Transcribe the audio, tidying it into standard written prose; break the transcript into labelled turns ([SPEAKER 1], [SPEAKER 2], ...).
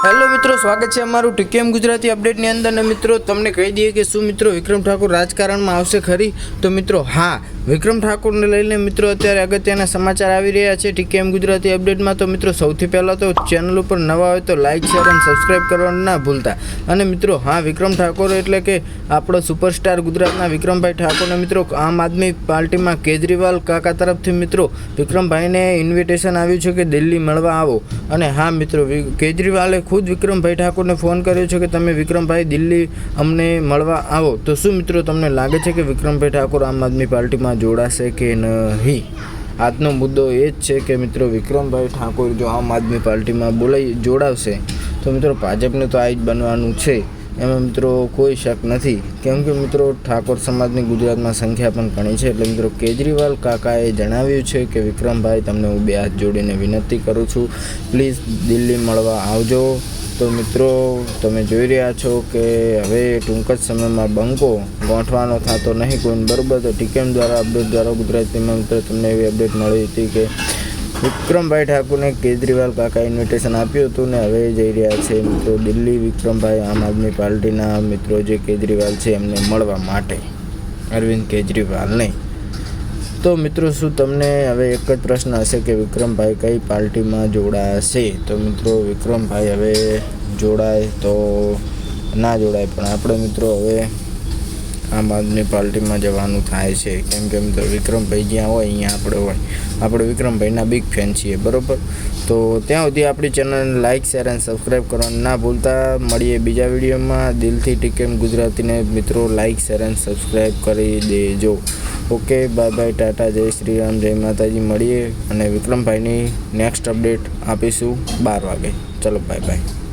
[SPEAKER 1] Hello મિત્રો, સ્વાગત છે અમારું ટીકેએમ ગુજરાતી અપડેટની અંદર. ને મિત્રો તમને કહી દઈએ કે શું મિત્રો વિક્રમ ઠાકોર રાજકારણમાં આવશે ખરી? તો મિત્રો હા, વિક્રમ ઠાકોરને લઈને મિત્રો અત્યારે અગત્યના સમાચાર આવી રહ્યા છે ટીકેએમ ગુજરાતી અપડેટમાં. તો મિત્રો સૌથી પહેલાં તો ચેનલ ઉપર નવા હોય તો લાઇક, શેર અને સબસ્ક્રાઈબ કરવાનું ના ભૂલતા. અને મિત્રો હા, વિક્રમ ઠાકોર એટલે કે આપણો સુપરસ્ટાર ગુજરાતના વિક્રમભાઈ ઠાકોરને મિત્રો આમ આદમી પાર્ટીમાં કેજરીવાલ કાકા તરફથી મિત્રો વિક્રમભાઈને ઇન્વિટેશન આવ્યું છે કે દિલ્હી મળવા આવો. અને હા મિત્રો, કેજરીવાલે ખુદ વિક્રમભાઈ ઠાકોરને ફોન કર્યો છે કે તમે વિક્રમભાઈ દિલ્હી અમને મળવા આવો. તો શું મિત્રો તમને લાગે છે કે વિક્રમભાઈ ઠાકોર આમ આદમી પાર્ટીમાં જોડાશે કે નહીં? આજનો મુદ્દો એ જ છે કે મિત્રો વિક્રમભાઈ ઠાકોર જો આમ આદમી પાર્ટીમાં જોડાવશે તો મિત્રો ભાજપને તો આ જ બનવાનું છે, એમાં મિત્રો કોઈ શક નથી. કેમ કે મિત્રો ઠાકોર સમાજની ગુજરાતમાં સંખ્યા પણ ઘણી છે. એટલે મિત્રો કેજરીવાલ કાકાએ જણાવ્યું છે કે વિક્રમભાઈ, તમને હું બે હાથ જોડીને વિનંતી કરું છું, પ્લીઝ દિલ્હી મળવા આવજો. તો મિત્રો તમે જોઈ રહ્યા છો કે હવે ટૂંક જ સમયમાં બંકો ગોઠવાનો થતો નહીં કોઈ, બરાબર? તો ટીકેએમ દ્વારા અપડેટ દ્વારા ગુજરાતીમાં મિત્રો તમને એવી અપડેટ મળી હતી કે વિક્રમભાઈ ઠાકોરને કેજરીવાલ કાકા ઇન્વિટેશન આપ્યું હતું ને હવે જઈ રહ્યા છે મિત્રો દિલ્હી વિક્રમભાઈ આમ આદમી પાર્ટીના મિત્રો જે કેજરીવાલ છે એમને મળવા માટે, અરવિંદ કેજરીવાલ નહીં. તો મિત્રો શું તમને હવે એક જ પ્રશ્ન હશે કે વિક્રમભાઈ કઈ પાર્ટીમાં જોડાશે? તો મિત્રો વિક્રમભાઈ હવે જોડાય તો ના જોડાય, પણ આપણે મિત્રો હવે આમ આદમી પાર્ટીમાં જવાનું થાય છે. કેમ કે મિત્રો વિક્રમભાઈ જ્યાં હોય અહીંયા આપણે હોય, આપણે વિક્રમભાઈના બિગ ફેન છીએ, બરાબર? તો ત્યાં સુધી આપણી ચેનલને લાઇક, શેર અને સબસ્ક્રાઈબ કરવાનું ના ભૂલતા. મળીએ બીજા વિડીયોમાં. દિલથી ટીકેએમ ગુજરાતીને મિત્રો લાઇક, શેર અને સબસ્ક્રાઈબ કરી દેજો. ઓકે, બાય બાય, ટાટા, જય શ્રી રામ, જય માતાજી. મળીએ અને વિક્રમભાઈની નેક્સ્ટ અપડેટ આપીશું 12 વાગે. ચલો બાય બાય.